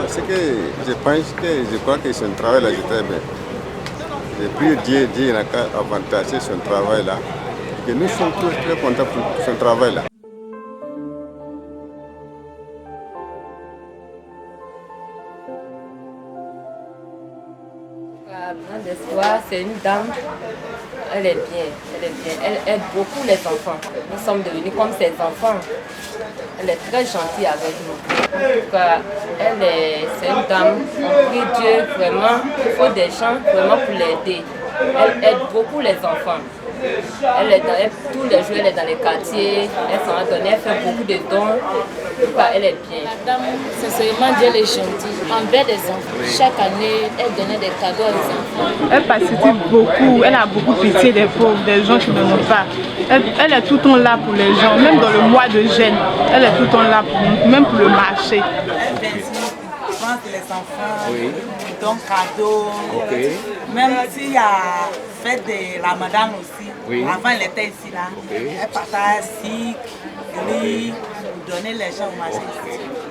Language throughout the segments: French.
C'est que je crois que son travail là, est très bien. Je prie Dieu n'a qu'à avantager son travail là. Et nous sommes tous très contents pour son travail là. D'espoir, c'est une dame, elle est bien, elle aide beaucoup les enfants. Nous sommes devenus comme ses enfants. Elle est très gentille avec nous. C'est une dame, on prie Dieu vraiment, il faut des gens vraiment pour l'aider. Elle aide beaucoup les enfants. Tous les jours, elle est dans les quartiers, elle s'en a donné, elle fait beaucoup de dons. Elle est bien. La dame, sincèrement, Dieu est gentil. Envers les enfants, chaque année, elle donnait des cadeaux aux enfants. Elle participe beaucoup, elle a beaucoup pitié des pauvres, des gens qui n'en ont pas. Elle est tout le temps là pour les gens, même dans le mois de jeûne, elle est tout le temps là pour nous, même pour le marché. Je pense que les enfants donnent cadeaux. Même s'il y a fait des Ramadan aussi. Avant, elle était ici là. Elle partage ici, riz, donner les gens au marché.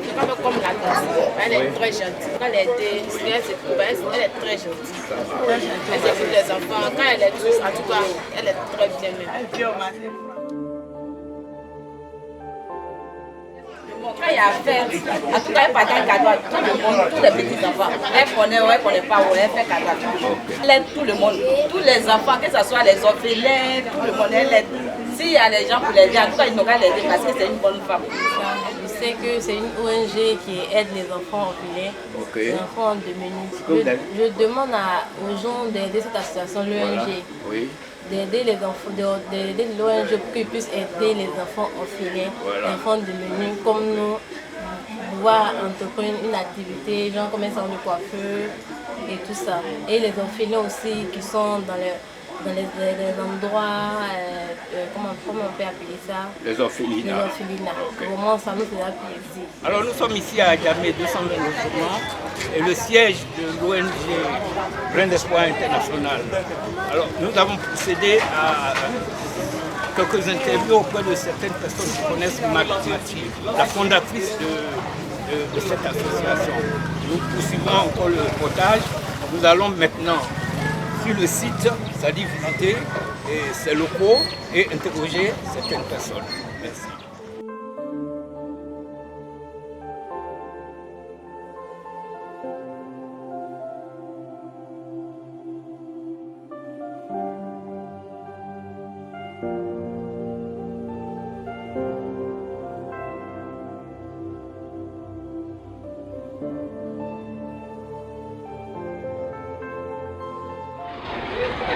C'est pas comme la danse. Elle est très gentille. Quand elle est aidée, si elle se trouve, elle est très gentille. Elle s'occupe des enfants. Quand elle est douce, en tout cas, elle est très bien même. Elle vient au marché. Quand il y a fête, en tout cas, elle partage cadeau à tout le monde, tous les petits enfants. Elle connaît ou elle ne connaît pas, ou elle fait cadeau à tout le monde. Elle aide tout le monde, tous les enfants, que ce soit les orphelins, tout le monde, elle aide. S'il y a des gens pour l'aider, en tout cas, ils n'ont qu'à l'aider parce que c'est une bonne femme. Je sais que c'est une ONG qui aide les enfants orphelins, les enfants démunis. Je demande aux gens d'aider cette association, l'ONG. D'aider les enfants, d'aider l'ONG pour qu'ils puissent aider les enfants orphelins, les enfants démunis, comme nous, pouvoir entreprendre une activité, genre comme un salon de coiffeur et tout ça. Et les orphelins aussi qui sont dans les endroits, comment on peut appeler ça? Les orphelinats. Les orphelinats. Vraiment, ça nous fait plaisir. Alors nous sommes ici à Djamé 220 logements et le siège de l'ONG Grain d'Espoir International. Alors nous avons procédé à quelques interviews auprès de certaines personnes qui connaissent Mati, la fondatrice de cette association. Nous poursuivons encore le reportage. Nous allons maintenant sur le site, c'est-à-dire visiter ces locaux et interroger certaines personnes. Merci.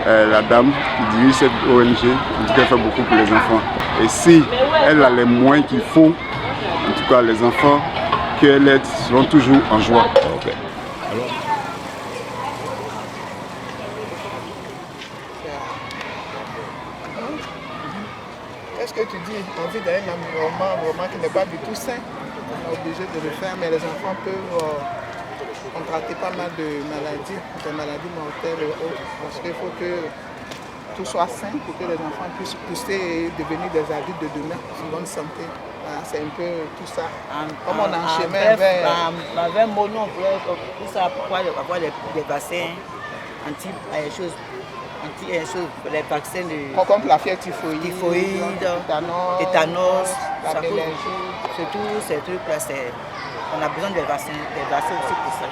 La dame qui dirige cette ONG, en tout cas, fait beaucoup pour les enfants. Et si elle a les moyens qu'il faut, en tout cas, les enfants qu'elle aide seront toujours en joie. Alors, Qu'est-ce que tu dis? On vit dans un environnement qui n'est pas du tout sain. On est obligé de le faire, mais les enfants peuvent contracter pas mal de maladies, des maladies mortelles et autres. Parce qu'il faut que tout soit sain pour que les enfants puissent pousser et devenir des adultes de demain en bonne santé. Voilà, c'est un peu tout ça. Comme on est en chemin vers... Avec mon nom, pour ça, pourquoi avoir des vaccins les vaccins de... Comme la fièvre typhoïde, tétanos, c'est tous ces trucs-là, on a besoin des vaccins aussi pour ça.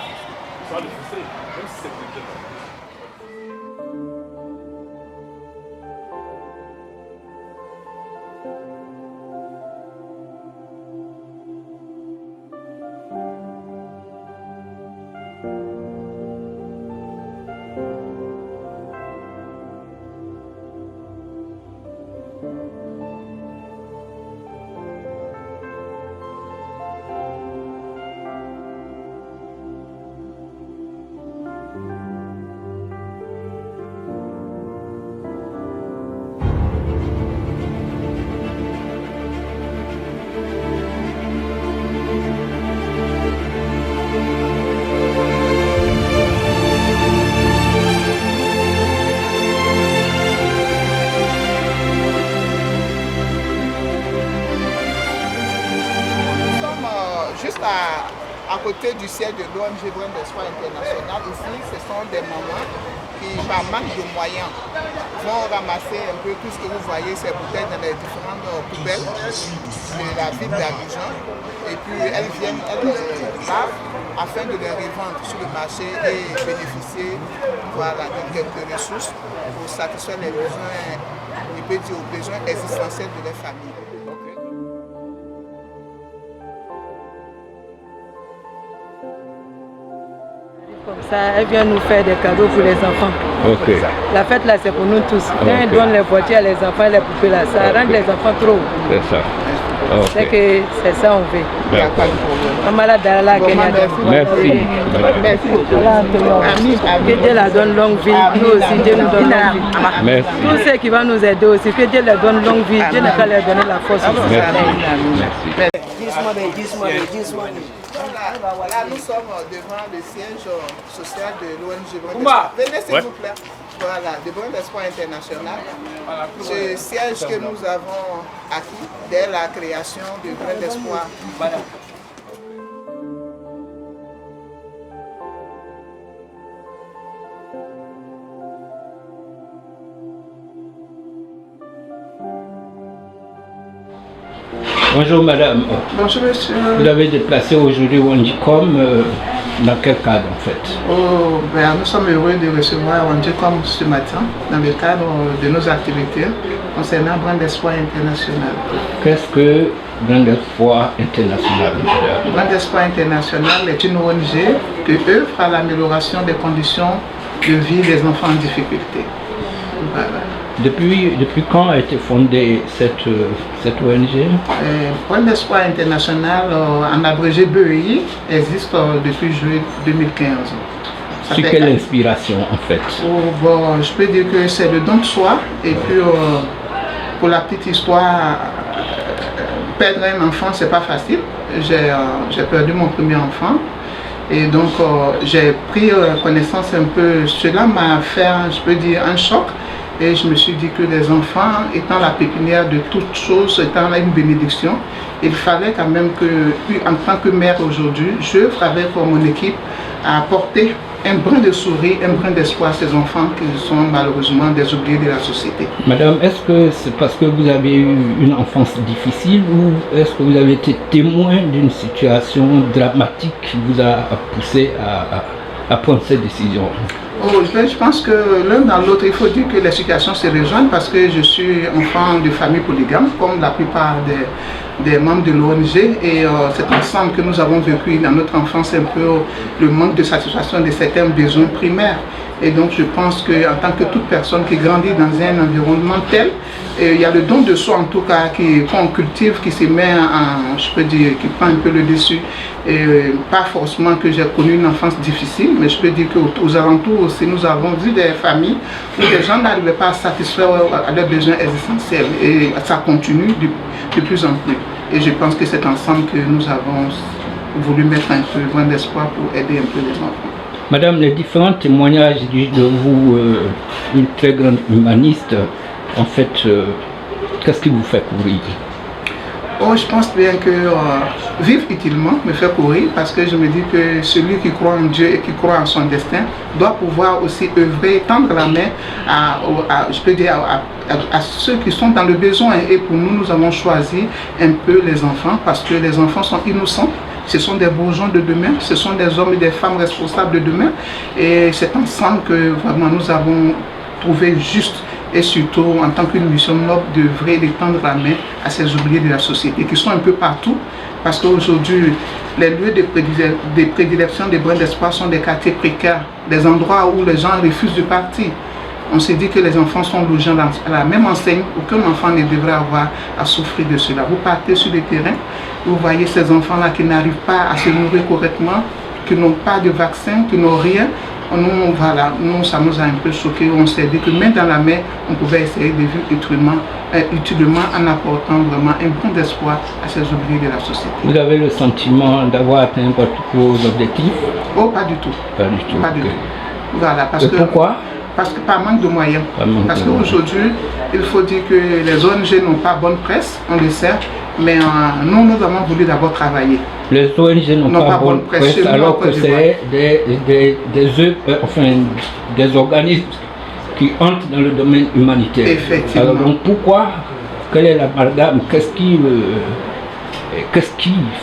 côté du siège de l'ONG Brin d'Espoir International, ici, ce sont des mamans qui, par manque de moyens, vont ramasser un peu tout ce que vous voyez, ces bouteilles dans les différentes poubelles de la ville d'Abidjan. Et puis elles viennent, elles les lavent afin de les revendre sur le marché et bénéficier de quelques ressources pour satisfaire les besoins, on peut dire, aux besoins existentiels de leur famille. Comme ça, elle vient nous faire des cadeaux pour les enfants. Ok. La fête là, c'est pour nous tous. Quand elle donne les voitures à les enfants, les poupées là, ça rend les enfants trop. C'est ça. Okay. C'est que c'est ça on fait. Il n'y a pas de problème. Maman là, Merci. Merci. Que Dieu la donne longue vie. Nous aussi, Dieu nous donne longue vie. Merci. Tous ceux qui vont nous aider aussi, que Dieu leur donne longue vie. Dieu n'a qu'à leur donner la force aussi. Merci. Voilà, nous sommes devant le siège social de l'ONG Brin d'Espoir. Venez s'il vous plaît. Voilà, de Brin d'Espoir International. Ce siège que nous avons acquis dès la création de Brin d'Espoir. Bonjour madame. Bonjour monsieur. Vous avez déplacé aujourd'hui au Handicom, dans quel cadre en fait? Nous sommes heureux de recevoir Handicom ce matin dans le cadre de nos activités concernant Brin d'Espoir International. Qu'est-ce que Brin d'Espoir International? Brin d'Espoir International est une ONG qui œuvre à l'amélioration des conditions de vie des enfants en difficulté. Voilà. Depuis quand a été fondée cette ONG? Brin d'Espoir International, en abrégé BEI, existe depuis juillet 2015. Sur quelle inspiration en fait? Je peux dire que c'est le don de soi. Et puis, pour la petite histoire, perdre un enfant, c'est pas facile. J'ai perdu mon premier enfant. Et donc, j'ai pris connaissance un peu. Cela m'a fait, je peux dire, un choc. Et je me suis dit que les enfants, étant la pépinière de toutes choses, étant une bénédiction, il fallait quand même que, en tant que mère aujourd'hui, j'œuvre avec mon équipe à apporter un brin de sourire, un brin d'espoir à ces enfants qui sont malheureusement des oubliés de la société. Madame, est-ce que c'est parce que vous avez eu une enfance difficile ou est-ce que vous avez été témoin d'une situation dramatique qui vous a poussé à prendre cette décision? Je pense que l'un dans l'autre, il faut dire que les situations se rejoignent parce que je suis enfant de famille polygame, comme la plupart des membres de l'ONG. Et c'est ensemble que nous avons vécu dans notre enfance un peu le manque de satisfaction de certains besoins primaires. Et donc je pense qu'en tant que toute personne qui grandit dans un environnement tel, il y a le don de soi en tout cas qu'on cultive, qui se met en, je peux dire, qui prend un peu le dessus. Et pas forcément que j'ai connu une enfance difficile, mais je peux dire qu'aux alentours aussi, nous avons vu des familles où les gens n'arrivaient pas à satisfaire à leurs besoins essentiels. Et ça continue de plus en plus. Et je pense que c'est ensemble que nous avons voulu mettre un peu Brin d'Espoir pour aider un peu les enfants. Madame, les différents témoignages disent de vous une très grande humaniste. En fait, qu'est-ce qui vous fait courir? Je pense bien que vivre utilement me fait courir parce que je me dis que celui qui croit en Dieu et qui croit en son destin doit pouvoir aussi œuvrer, tendre la main je peux dire à ceux qui sont dans le besoin. Et pour nous, nous avons choisi un peu les enfants parce que les enfants sont innocents. Ce sont des bourgeons de demain, ce sont des hommes et des femmes responsables de demain. Et c'est ensemble que vraiment nous avons trouvé juste et surtout en tant qu'une mission noble d'œuvrer, de tendre la main à ces oubliés de la société qui sont un peu partout. Parce qu'aujourd'hui, les lieux de prédilection des Brins d'Espoir sont des quartiers précaires, des endroits où les gens refusent de partir. On s'est dit que les enfants sont logés à la même enseigne, aucun enfant ne devrait avoir à souffrir de cela. Vous partez sur le terrain, vous voyez ces enfants-là qui n'arrivent pas à se nourrir correctement, qui n'ont pas de vaccin, qui n'ont rien. Nous, ça nous a un peu choqués. On s'est dit que main dans la main, on pouvait essayer de vivre utilement en apportant vraiment un bon d'espoir à ces oubliés de la société. Vous avez le sentiment d'avoir atteint vos objectifs? Pas du tout. Pas du tout. Pas du tout. Voilà, pourquoi? Parce que par manque de moyens. Parce qu'aujourd'hui, il faut dire que les ONG n'ont pas bonne presse, on le sait. Mais nous avons voulu d'abord travailler. Les ONG n'ont pas bonne presse alors que c'est des organismes qui entrent dans le domaine humanitaire. Effectivement. Alors donc pourquoi, quel est l'amalgame, qu'est-ce qui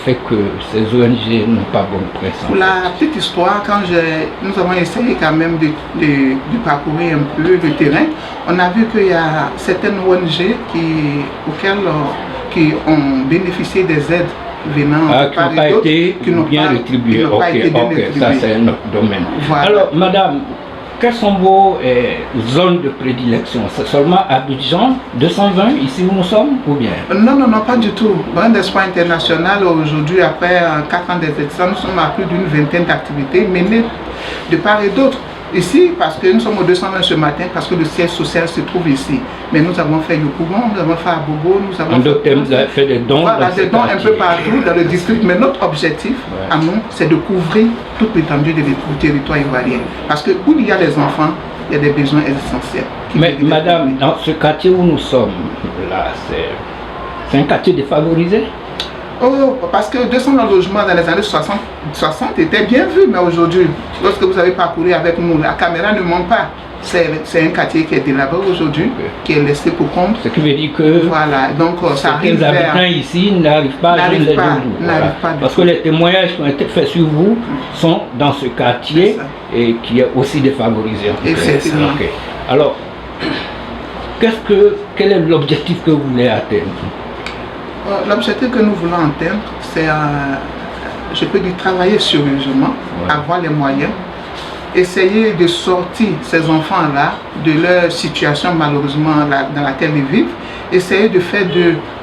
fait que ces ONG n'ont pas bonne presse? Pour la petite histoire, quand nous avons essayé quand même de parcourir un peu le terrain, on a vu qu'il y a certaines ONG qui ont bénéficié des aides venant qui n'ont pas été bien rétribuées. Ça c'est notre domaine. Voilà. Alors madame, quelles sont vos zones de prédilection? C'est seulement Abidjan 220, ici où nous sommes, ou bien? Non, pas du tout. Brin d'Espoir International, aujourd'hui, après 4 ans d'existence, nous sommes à plus d'une vingtaine d'activités menées de part et d'autre. Ici, parce que nous sommes au 220 ce matin, parce que le siège social se trouve ici. Mais nous avons fait le Couvent, nous avons fait à Bobo, nous avons fait des dons. Voilà, des dons un peu partout dans le district. Mais notre objectif, à nous, c'est de couvrir toute l'étendue du territoire ivoirien. Parce que où il y a des enfants, il y a des besoins essentiels. Mais madame, dans ce quartier où nous sommes, là, c'est un quartier défavorisé? Oh, parce que 200 logements dans les années 60 étaient bien vus, mais aujourd'hui, lorsque vous avez parcouru avec nous, la caméra ne ment pas. C'est un quartier qui est délabré aujourd'hui, qui est laissé pour compte. Ce qui veut dire que voilà, donc ça arrive les habitants ici n'arrivent pas à joindre les deux bouts. Parce que les témoignages qui ont été faits sur vous sont dans ce quartier et qui est aussi défavorisé. Effectivement. Okay. Alors, quel est l'objectif que vous voulez atteindre? L'objectif que nous voulons atteindre, c'est, je peux dire, travailler sérieusement, avoir les moyens, essayer de sortir ces enfants-là de leur situation malheureusement dans laquelle ils vivent, essayer de faire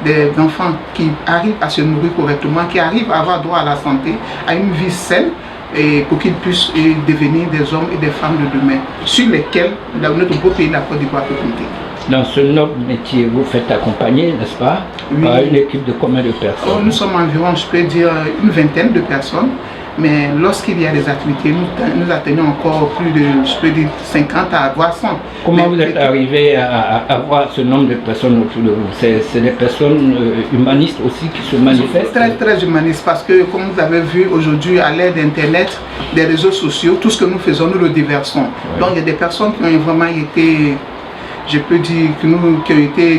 des enfants qui arrivent à se nourrir correctement, qui arrivent à avoir droit à la santé, à une vie saine, et pour qu'ils puissent devenir des hommes et des femmes de demain, sur lesquels notre beau pays, la Côte d'Ivoire, peut compter. Dans ce noble métier, vous faites accompagner, n'est-ce pas, par une équipe de combien de personnes? Nous sommes environ, je peux dire, une vingtaine de personnes. Mais lorsqu'il y a des activités, nous atteignons encore plus de, je peux dire, 50 à voire 100. Comment vous êtes arrivé à avoir ce nombre de personnes autour de vous? C'est des personnes humanistes aussi qui se manifestent? Très humanistes, parce que comme vous avez vu aujourd'hui, à l'aide d'Internet, des réseaux sociaux, tout ce que nous faisons, nous le déversons. Donc il y a des personnes qui ont vraiment été, je peux dire, qui ont été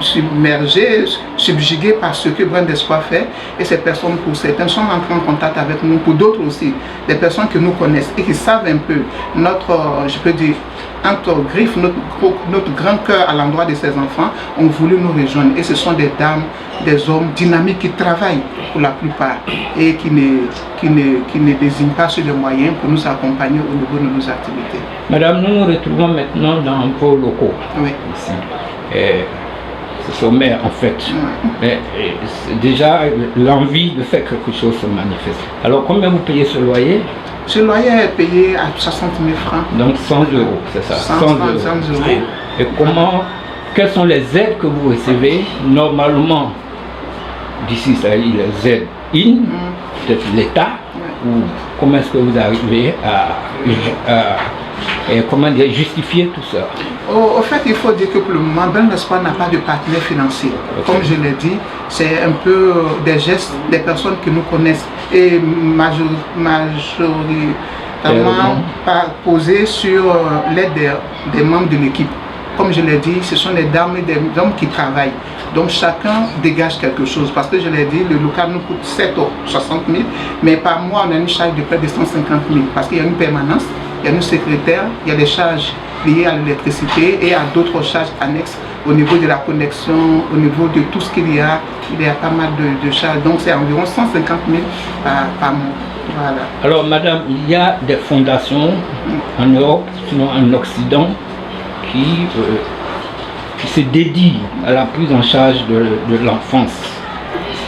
submergées, subjuguées par ce que Brin d'Espoir fait. Et ces personnes, pour certaines, sont entrées en contact avec nous, pour d'autres aussi, des personnes que nous connaissent et qui savent un peu notre, je peux dire, entre griffes, notre grand cœur à l'endroit de ces enfants, ont voulu nous rejoindre. Et ce sont des dames, des hommes dynamiques qui travaillent pour la plupart et qui ne désignent pas sur les moyens pour nous accompagner au niveau de nos activités. Madame, nous nous retrouvons maintenant dans vos locaux. Oui. Ici. C'est sommaire en fait. Mais déjà l'envie de faire quelque chose se manifeste. Alors combien vous payez ce loyer? Ce loyer est payé à 60 000 francs. Donc 100 €, c'est ça? 100 €. Et quelles sont les aides que vous recevez normalement d'ici, ça y est, les aides peut-être l'État, ou comment est-ce que vous arrivez à justifier tout ça? Au fait, il faut dire que pour le moment, Brin d'Espoir n'a pas de partenaire financier. Comme je l'ai dit, c'est un peu des gestes des personnes qui nous connaissent et majoritairement posé sur l'aide des membres de l'équipe. Comme je l'ai dit, ce sont des dames et des hommes qui travaillent. Donc chacun dégage quelque chose. Parce que je l'ai dit, le local nous coûte 60 000, mais par mois on a une charge de près de 150 000. Parce qu'il y a une permanence, il y a une secrétaire, il y a des charges liées à l'électricité et à d'autres charges annexes au niveau de la connexion, au niveau de tout ce qu'il y a. Il y a pas mal de charges. Donc c'est environ 150 000 par mois. Voilà. Alors madame, il y a des fondations en Europe, sinon en Occident, qui se dédient à la prise en charge de l'enfance.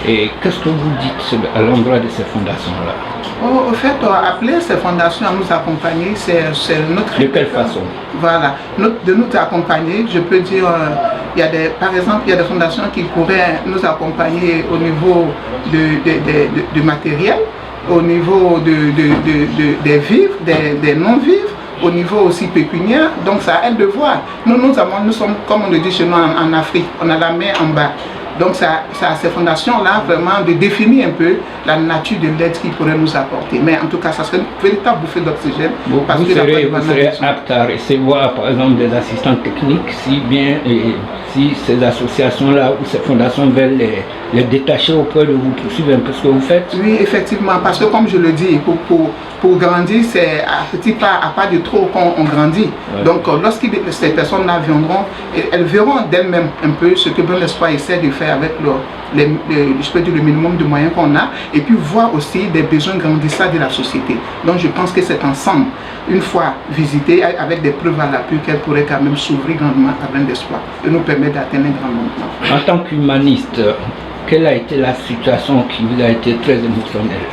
Et qu'est-ce que vous dites à l'endroit de ces fondations-là? Au fait, appeler ces fondations à nous accompagner, c'est notre... De quelle façon? Voilà, de nous accompagner, je peux dire, par exemple, il y a des fondations qui pourraient nous accompagner au niveau du matériel, au niveau des vivres, des non-vivres, au niveau aussi pécuniaire, donc ça aide de voir. Nous sommes, comme on le dit chez nous en Afrique, on a la main en bas. Donc c'est à ces fondations-là vraiment de définir un peu la nature de l'aide qu'ils pourraient nous apporter. Mais en tout cas, ça serait une véritable bouffée d'oxygène. Vous serez apte à recevoir par exemple des assistants techniques si ces associations-là ou ces fondations veulent les détacher auprès de vous pour suivre un peu ce que vous faites? Oui, effectivement, parce que comme je le dis, pour grandir, c'est à petit pas, à pas de trop qu'on grandit. Ouais. Donc lorsque ces personnes-là viendront, elles verront d'elles-mêmes un peu ce que Brain d'Espoir essaie de faire avec je peux dire le minimum de moyens qu'on a, et puis voir aussi des besoins grandissants de la société. Donc je pense que c'est ensemble, une fois visité, avec des preuves à l'appui, qu'elle pourrait quand même s'ouvrir grandement à Brain d'Espoir et nous permettre d'atteindre un grand nombre. En tant qu'humaniste, quelle a été la situation qui vous a été très émotionnelle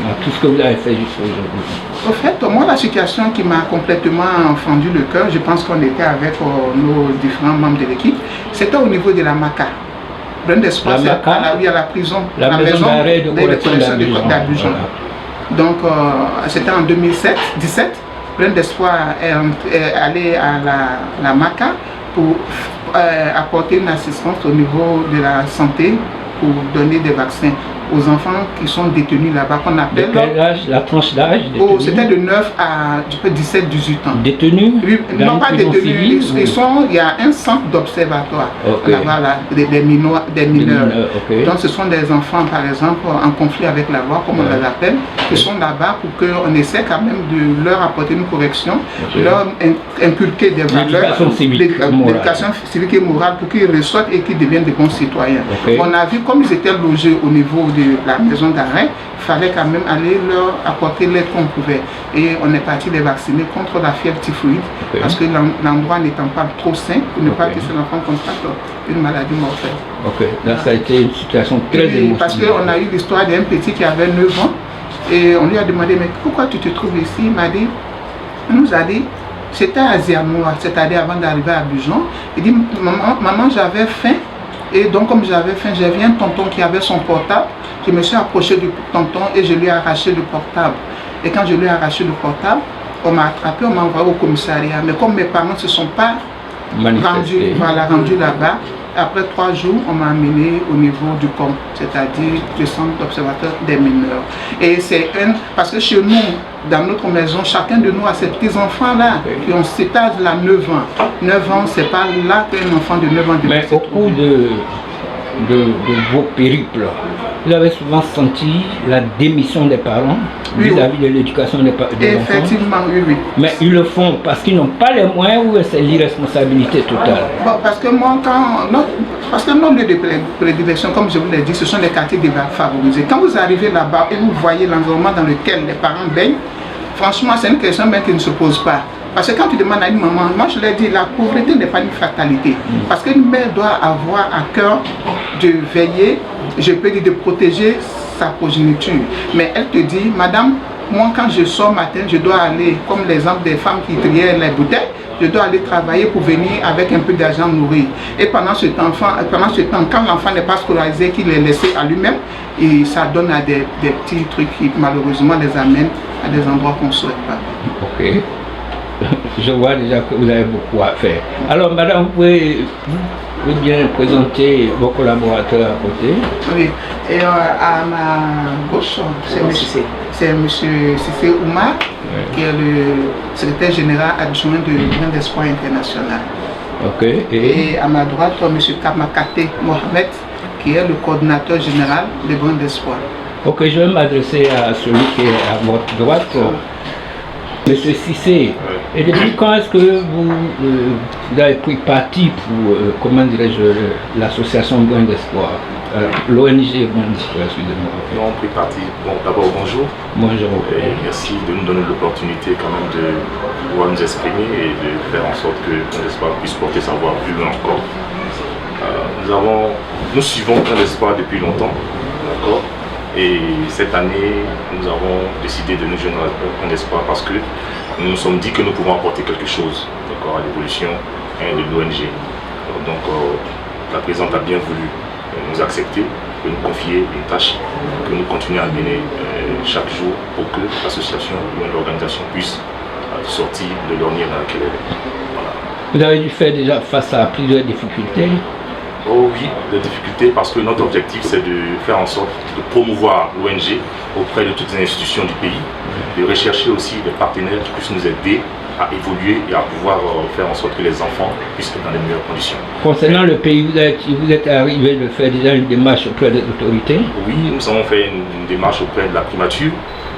dans tout ce que vous avez fait jusqu'à aujourd'hui? Au fait, moi, la situation qui m'a complètement fendu le cœur, je pense qu'on était avec nos différents membres de l'équipe, c'était au niveau de la MACA. Brain d'Espoir, c'est à la prison, la maison d'arrêt de correction d'Abidjan. Voilà. Donc, c'était en 2017. Brain d'Espoir est allé à la MACA pour apporter une assistance au niveau de la santé pour donner des vaccins aux enfants qui sont détenus là-bas, qu'on appelle... De quel âge, la tranche d'âge? C'était de 9 à 17-18 ans. Détenus? Oui, non pas détenus, il y a un centre d'observatoire là-bas, des mineurs. Donc ce sont des enfants, par exemple, en conflit avec la loi, comme on les appelle, qui sont là-bas pour qu'on essaie quand même de leur apporter une correction, leur inculquer des valeurs, l'éducation civique et morale pour qu'ils ressortent et qu'ils deviennent de bons citoyens. On a vu comme ils étaient logés au niveau de la maison d'arrêt, il fallait quand même aller leur apporter l'aide qu'on pouvait. Et on est parti les vacciner contre la fièvre typhoïde, parce que l'endroit n'étant pas trop sain, pour ne pas que ces enfants contractent une maladie mortelle. Ok, là ça a été une situation très émotionnelle. Parce qu'on a eu l'histoire d'un petit qui avait 9 ans, et on lui a demandé, mais pourquoi tu te trouves ici? Il m'a dit, nous a dit, c'était à Zianoua, c'est-à-dire avant d'arriver à Abidjan. Il dit, maman j'avais faim. Et donc comme j'avais faim, j'ai vu un tonton qui avait son portable. Je me suis approché du tonton et je lui ai arraché le portable. Et quand je lui ai arraché le portable, on m'a attrapé, on m'a envoyé au commissariat. Mais comme mes parents ne se sont pas rendus là-bas, après 3 jours, on m'a amené au niveau du COM, c'est-à-dire le centre d'observateur des mineurs. Et c'est parce que chez nous, dans notre maison, chacun de nous a ces petits-enfants-là qui ont cet âge-là, 9 ans. 9 ans, c'est pas là qu'un enfant de 9 ans... Mais au cours de vos périples, vous avez souvent senti la démission des parents vis-à-vis de l'éducation des enfants? Effectivement, oui. Mais ils le font parce qu'ils n'ont pas les moyens ou c'est l'irresponsabilité totale? Bon, parce que moi, parce que nos lieux de prédilection, comme je vous l'ai dit, ce sont les quartiers défavorisés. Quand vous arrivez là-bas et vous voyez l'environnement dans lequel les parents baignent, franchement, c'est une question même qui ne se pose pas. Parce que quand tu demandes à une maman, moi je l'ai dit, la pauvreté n'est pas une fatalité. Parce qu'une mère doit avoir à cœur de veiller, je peux dire de protéger sa progéniture. Mais elle te dit, madame, moi quand je sors matin, je dois aller, comme l'exemple des femmes qui triaient les bouteilles, je dois aller travailler pour venir avec un peu d'argent nourri. Et pendant ce temps, quand l'enfant n'est pas scolarisé, qu'il est laissé à lui-même, et ça donne à des petits trucs qui malheureusement les amènent à des endroits qu'on ne souhaite pas. Ok. Je vois déjà que vous avez beaucoup à faire. Alors, madame, vous pouvez bien présenter vos collaborateurs à côté? Oui, et à ma gauche, c'est M. Cissé Oumar, qui est le secrétaire général adjoint de Brain d'Espoir International. Ok. Et à ma droite, M. Kamakate Mohamed, qui est le coordinateur général de Brain d'Espoir. Ok, je vais m'adresser à celui qui est à votre droite. Monsieur Cissé, et depuis quand est-ce que vous avez pris parti pour, comment dirais-je, l'association Brain d'Espoir, l'ONG Brain d'Espoir, excusez-moi? Nous avons pris parti. Bon, d'abord, bonjour. Bonjour. Et merci de nous donner l'opportunité quand même de pouvoir nous exprimer et de faire en sorte que Brain d'Espoir puisse porter sa voix plus loin encore. Nous suivons Brain d'Espoir depuis longtemps, d'accord? Et cette année, nous avons décidé de nous joindre à Brain d'Espoir parce que nous nous sommes dit que nous pouvons apporter quelque chose à l'évolution de l'ONG. Donc la présidente a bien voulu nous accepter, de nous confier une tâche que nous continuons à mener chaque jour pour que l'association ou l'organisation puisse sortir de l'ornière dans laquelle elle est. Voilà. Vous avez dû faire déjà face à plusieurs difficultés? Oh oui, des difficultés parce que notre objectif c'est de faire en sorte de promouvoir l'ONG auprès de toutes les institutions du pays, de rechercher aussi des partenaires qui puissent nous aider à évoluer et à pouvoir faire en sorte que les enfants puissent être dans les meilleures conditions. Concernant le pays, vous êtes arrivé de faire déjà une démarche auprès des autorités? Oui, nous avons fait une démarche auprès de la primature,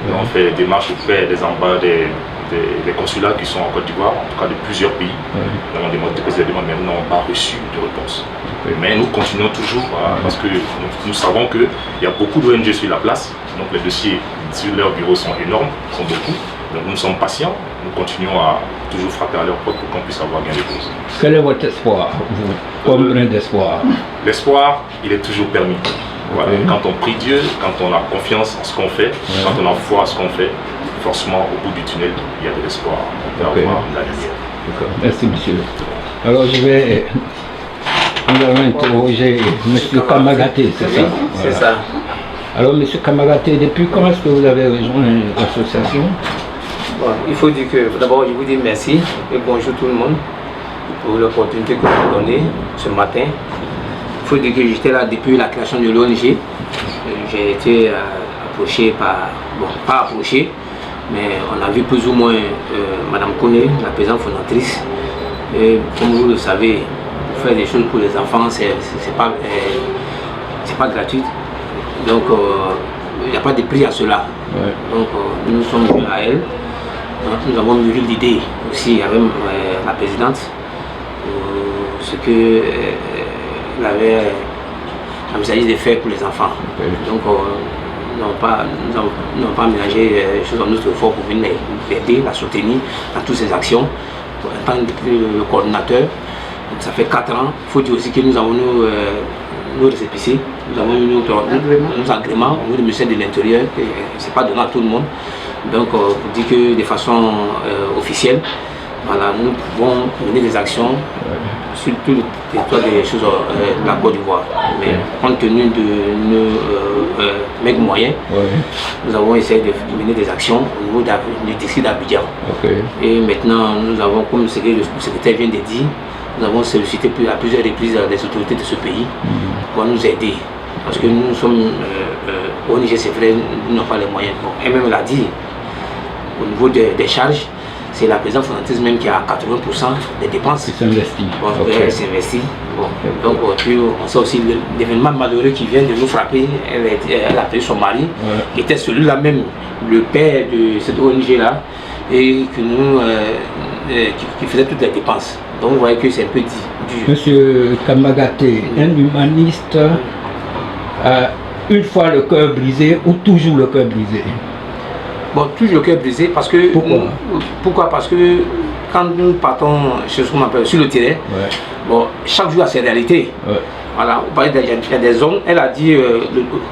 nous avons fait des démarches auprès des consulats qui sont en Côte d'Ivoire, en tout cas de plusieurs pays. Nous avons déposé des demandes, mais nous n'avons pas reçu de réponse. Mais nous continuons toujours parce que nous savons qu'il y a beaucoup d'ONG sur la place, donc les dossiers sur leur bureau sont énormes, sont beaucoup. Donc nous sommes patients, nous continuons à toujours frapper à leur porte pour qu'on puisse avoir gain de cause. Quel est votre espoir, vous, comme grain d'espoir? L'espoir, il est toujours permis. Voilà. Quand on prie Dieu, quand on a confiance en ce qu'on fait, quand on a foi en ce qu'on fait, forcément au bout du tunnel, il y a de l'espoir. On peut avoir la lumière. Merci monsieur. Alors nous allons interroger M. Kamagaté, c'est ça? C'est ça. Alors M. Kamagaté, depuis quand est-ce que vous avez rejoint l'association? Bon, il faut dire que d'abord je vous dis merci et bonjour tout le monde pour l'opportunité que vous m'avez donnée ce matin. Il faut dire que j'étais là depuis la création de l'ONG. J'ai été approché par, bon pas approché, mais on a vu plus ou moins Madame Koné, la présidente fondatrice. Et comme vous le savez, faire des choses pour les enfants, c'est pas gratuit. Donc il n'y a pas de prix à cela. Donc nous sommes venus à elle. Nous avons eu l'idée aussi avec la présidente, ce qu'elle avait envisagé de faire pour les enfants. Donc nous n'avons pas ménagé les choses en notre effort pour venir l'aider, la soutenir dans toutes ses actions. En tant que le coordinateur, donc ça fait 4 ans. Il faut dire aussi que nous avons nos récépissés, nous avons eu nos agréments au niveau du ministère de l'Intérieur, ce n'est pas donné à tout le monde. Donc pour dire que de façon officielle, voilà, nous pouvons mener des actions sur tout le territoire des choses de la Côte d'Ivoire. Mais compte tenu de nos moyens, nous avons essayé de mener des actions au niveau du district d'Abidjan. Et maintenant, nous avons, comme le secrétaire vient de dire, nous avons sollicité à plusieurs reprises les autorités de ce pays pour nous aider. Parce que nous sommes ONG, c'est vrai, nous n'avons pas les moyens. Bon, elle-même l'a dit, au niveau des charges, c'est la présidente fondatrice même qui a 80% des dépenses. Elle s'investit. Bon, elle s'investit. Bon. Donc on sait aussi l'événement malheureux qui vient de nous frapper. Elle a perdu son mari, qui était celui-là même, le père de cette ONG-là, et qui faisait toutes les dépenses. Donc vous voyez que c'est un peu dur. Monsieur Kamagaté, un humaniste a une fois le cœur brisé ou toujours le cœur brisé? Bon, toujours le cœur brisé parce que... Pourquoi? Parce que quand nous partons sur le terrain, bon, chaque jour a ses réalités. Voilà, vous parlez il y a des zones, elle a dit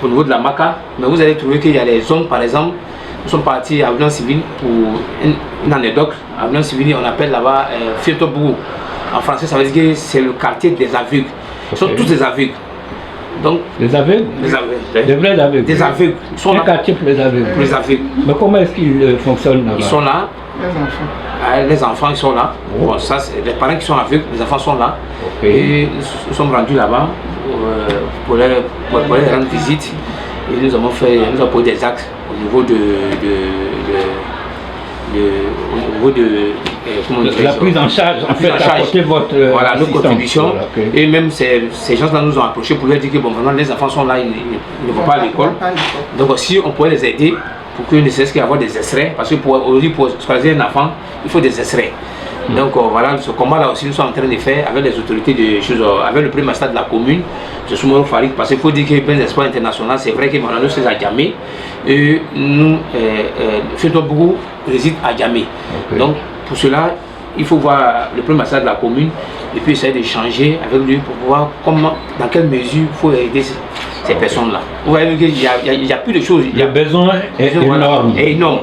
au niveau de la Maca, mais vous allez trouver qu'il y a des zones, par exemple, nous sommes partis à Avion Civil pour une anecdote. À Avion Civil, on appelle là-bas Fietobourg. En français, ça veut dire que c'est le quartier des aveugles. Ils sont tous des aveugles. Donc, les aveugles? Les aveugles. Des vrais aveugles? Des aveugles. Ils sont là. Quartier pour les aveugles? Pour les aveugles. Mais comment est-ce qu'ils fonctionnent là-bas? Ils sont là. Les enfants. Les enfants, ils sont là. Bon, ça, les parents qui sont aveugles, les enfants sont là. Et nous sommes rendus là-bas pour les rendre visite. Et nous avons posé des actes au niveau la prise en charge, en fait, apporter votre voilà, nos contributions. Et même ces gens-là nous ont approchés pour leur dire que bon, vraiment, les enfants sont là, ils ne vont pas à l'école. Donc si on pourrait les aider pour qu'ils ne cessent qu'à avoir des extraits, parce que aujourd'hui, pour scolariser un enfant, il faut des extraits. Donc voilà, ce combat-là aussi, nous sommes en train de faire avec les autorités de choses, avec le premier magistrat de la commune, M. Soumarou Farid, parce qu'il faut dire que Ben Espoir International, c'est vrai que nous sommes à Djamé, et nous, Fietobourg réside à Djamé. Donc pour cela, il faut voir le premier magistrat de la commune, et puis essayer d'échanger avec lui pour voir comment, dans quelle mesure il faut aider ces personnes-là. Vous voyez qu'il n'y a plus de choses. Le besoin est énorme. Et énorme.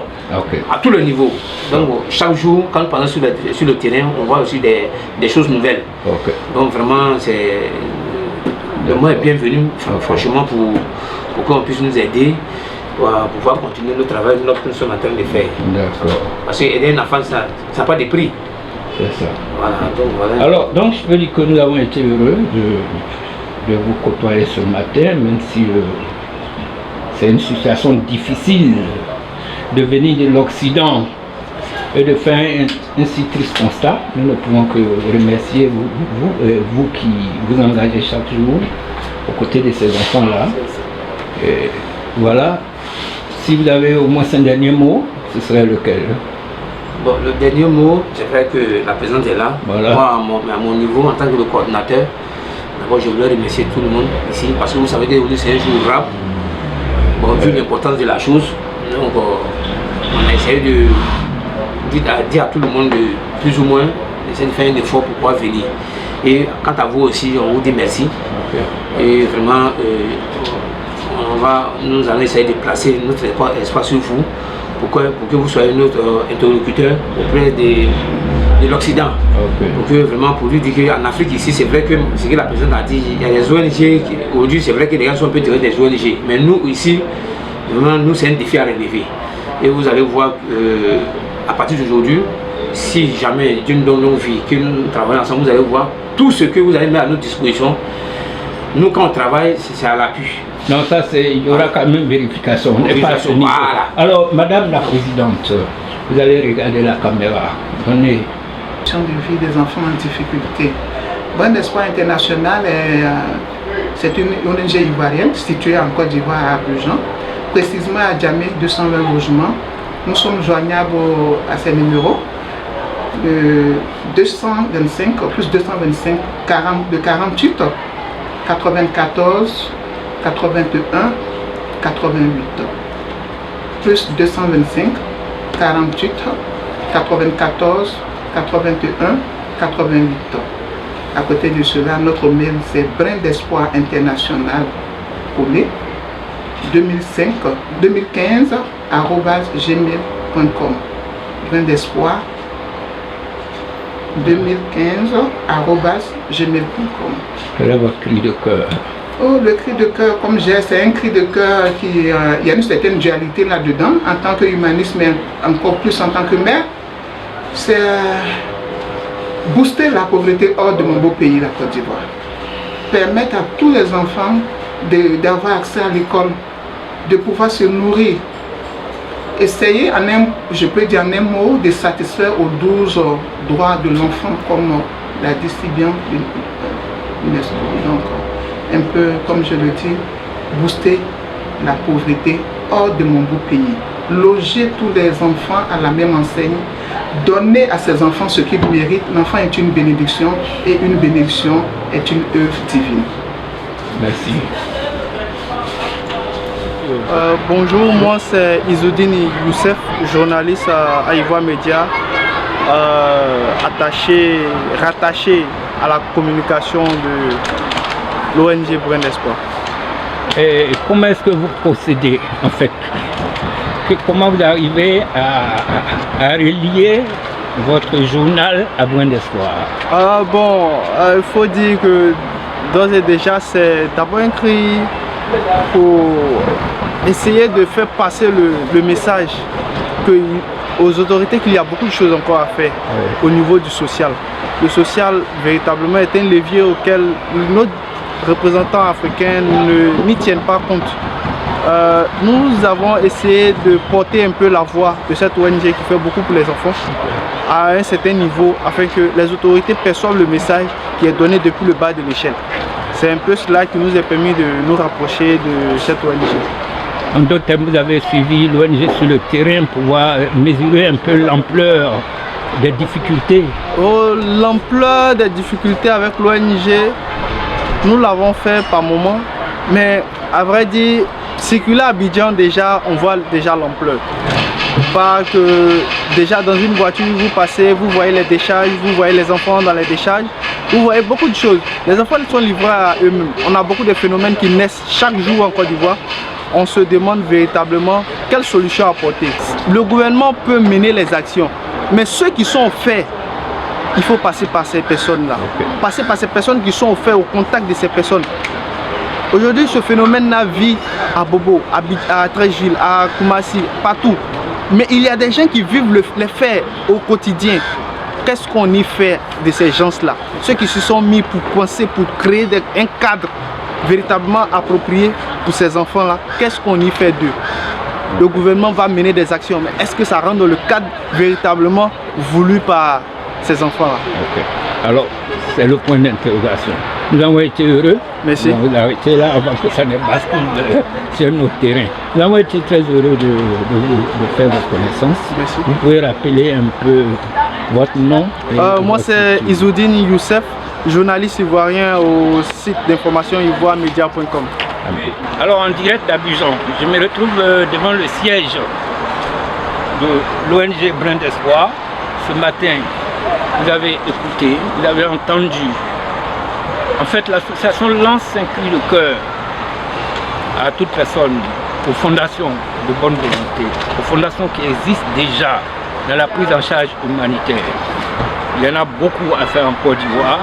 À tous les niveaux. Donc chaque jour, quand nous passons sur le terrain, on voit aussi des choses nouvelles. Donc vraiment, c'est le mot est bienvenu, franchement, pour qu'on puisse nous aider à pouvoir continuer le travail que nous sommes en train de faire. Parce qu'aider un enfant, ça n'a pas de prix. C'est ça. Voilà, donc voilà. Alors, donc je peux dire que nous avons été heureux de vous côtoyer ce matin, même si c'est une situation difficile de venir de l'Occident et de faire un si triste constat. Nous ne pouvons que remercier vous qui vous engagez chaque jour aux côtés de ces enfants-là. Voilà. Si vous avez au moins un dernier mot, ce serait lequel? Bon, le dernier mot, c'est vrai que la présidente est là. Voilà. Moi, à mon niveau, en tant que le coordinateur, d'abord je voulais remercier tout le monde ici, parce que vous savez qu'aujourd'hui c'est un jour grave. Bon, vu l'importance de la chose, donc on a essayé de dire à tout le monde de plus ou moins d'essayer de faire un effort pour pouvoir venir. Et quant à vous aussi, on vous dit merci. Et vraiment, nous allons essayer de placer notre espoir sur vous pour que vous soyez notre interlocuteur auprès de l'Occident. Pour que vraiment, pour lui dire qu'en Afrique ici, c'est vrai que ce que la présidente a dit, il y a des ONG, aujourd'hui c'est vrai que les gens sont un peu tirés des ONG, mais nous ici, vraiment, nous c'est un défi à relever. Et vous allez voir à partir d'aujourd'hui, si jamais Dieu nous donne longue vie, que nous travaillons ensemble, vous allez voir tout ce que vous allez mettre à notre disposition. Nous, quand on travaille, c'est à l'appui. Non, ça, il y aura quand même vérification. On n'est pas à ce niveau. Voilà. Alors, Madame la Présidente, vous allez regarder la caméra. Donnez. De vie des enfants en difficulté. Brin d'Espoir International, c'est une ONG ivoirienne située en Côte d'Ivoire à Abidjan, précisément à Djamé, 220 logements. Nous sommes joignables à ces numéros de 225 plus 225 de 48 94 81 88 plus 225 48 94 81 88. À côté de cela, notre mail c'est brin d'espoir international collé 2015 @gmail.com. Brin d'espoir 2015 @gmail.com. Quel est votre cri de cœur? Oh, le cri de cœur, comme j'ai, c'est un cri de cœur qui, il y a une certaine dualité là-dedans, en tant qu'humaniste, mais encore plus en tant que mère. C'est booster la pauvreté hors de mon beau pays, la Côte d'Ivoire. Permettre à tous les enfants d'avoir accès à l'école, de pouvoir se nourrir. Essayer, je peux dire en un mot, de satisfaire aux 12 droits de l'enfant, comme l'a dit si bien l'UNESCO. Donc, un peu, comme je le dis, booster la pauvreté hors de mon beau pays. Loger tous les enfants à la même enseigne. Donner à ces enfants ce qu'ils méritent. L'enfant est une bénédiction et une bénédiction est une œuvre divine. Merci. Bonjour, moi c'est Izoudine Youssef, journaliste à Ivoire Média, rattaché à la communication de l'ONG Brin d'Espoir. Et comment est-ce que vous procédez en fait? Comment vous arrivez à relier votre journal à Brin d'Espoir? Il faut dire que d'ores et déjà c'est d'abord un cri pour essayer de faire passer le message aux autorités qu'il y a beaucoup de choses encore à faire au niveau du social. Le social véritablement est un levier auquel nos représentants africains n'y tiennent pas compte. Nous avons essayé de porter un peu la voix de cette ONG qui fait beaucoup pour les enfants à un certain niveau afin que les autorités perçoivent le message qui est donné depuis le bas de l'échelle. C'est un peu cela qui nous a permis de nous rapprocher de cette ONG. En d'autres termes, vous avez suivi l'ONG sur le terrain pour mesurer un peu l'ampleur des difficultés. L'ampleur des difficultés avec l'ONG, nous l'avons fait par moment, mais à vrai dire, circuler à Abidjan déjà, on voit déjà l'ampleur. Pas que déjà dans une voiture, vous passez, vous voyez les décharges, vous voyez les enfants dans les décharges, vous voyez beaucoup de choses. Les enfants sont livrés à eux-mêmes. On a beaucoup de phénomènes qui naissent chaque jour en Côte d'Ivoire. On se demande véritablement quelle solution apporter. Le gouvernement peut mener les actions, mais ceux qui sont faits, il faut passer par ces personnes-là. Passer par ces personnes qui sont offertes au contact de ces personnes. Aujourd'hui, ce phénomène-là vit à Bobo, à Treichville, à Koumassi, partout. Mais il y a des gens qui vivent les faits au quotidien. Qu'est-ce qu'on y fait de ces gens-là? Ceux qui se sont mis pour penser, pour créer un cadre véritablement approprié pour ces enfants-là, qu'est-ce qu'on y fait d'eux? Le gouvernement va mener des actions, mais est-ce que ça rentre dans le cadre véritablement voulu par ces enfants-là? Okay. Alors, c'est le point d'interrogation. Nous avons été heureux. Merci. Nous avons été là avant que ça ne bascule sur notre terrain. Nous avons été très heureux de faire votre connaissance. Merci. Vous pouvez rappeler un peu votre nom? Moi, c'est Izoudine Youssef, journaliste ivoirien au site d'information ivoiremedia.com. Alors, en direct d'Abidjan, je me retrouve devant le siège de l'ONG Brin d'Espoir. Ce matin, vous avez écouté, vous avez entendu. En fait, l'association lance un cri de cœur à toute personne, aux fondations de bonne volonté, aux fondations qui existent déjà dans la prise en charge humanitaire. Il y en a beaucoup à faire en Côte d'Ivoire.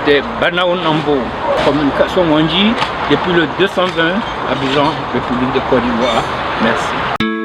C'était Banao Nambo, communication Wandji, depuis le 220, Abidjan, République de Côte d'Ivoire. Merci.